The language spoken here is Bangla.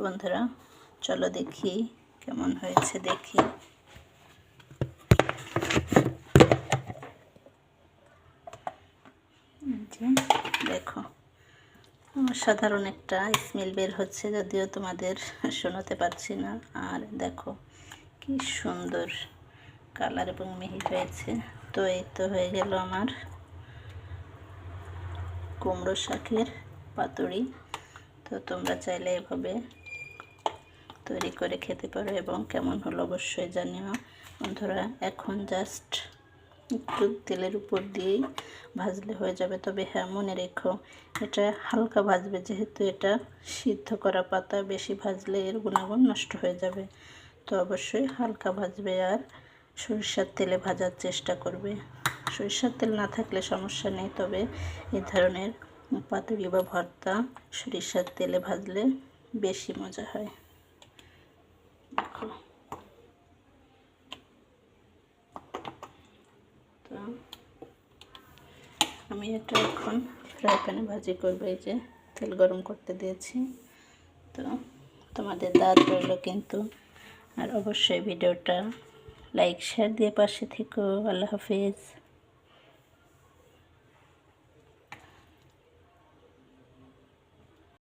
বন্ধুরা চলো দেখি কেমন হয়েছে। দেখি দেখো সাধারণ একটা স্মেল বের হচ্ছে, যদিও তোমাদের শোনাতে পারছি না। আর দেখো কি সুন্দর কালার এবং মিহি হয়েছে। তো এই তো হয়ে গেল আমার কুমড়ো শাকের পাতুরি। তো তোমরা চাইলে এভাবে তৈরি করে খেতে পারো এবং কেমন হলো অবশ্যই জানিও বন্ধুরা। এখন জাস্ট একটু তেলের উপর দিয়েই ভাজলে হয়ে যাবে। তবে হ্যাঁ, মনে রেখো এটা হালকা ভাজবে, যেহেতু এটা সিদ্ধ করা পাতা, বেশি ভাজলে এর গুণাগুণ নষ্ট হয়ে যাবে। তো অবশ্যই হালকা ভাজবে আর সরিষার তেলে ভাজার চেষ্টা করবে। সরিষার তেল না থাকলে সমস্যা নেই, তবে এই ধরনের পাতুরি বা ভর্তা সরিষার তেলে ভাজলে বেশি মজা হয়। দেখো তো আমি এটা এখন ফ্রাই প্যানে ভাজি করবো। এই যে তেল গরম করতে দিয়েছি। তো তোমাদের দাওয়াত রইল কিন্তু। আর অবশ্যই ভিডিওটা লাইক শেয়ার দিয়ে পাশে থেকো। আল্লাহ হাফিজ।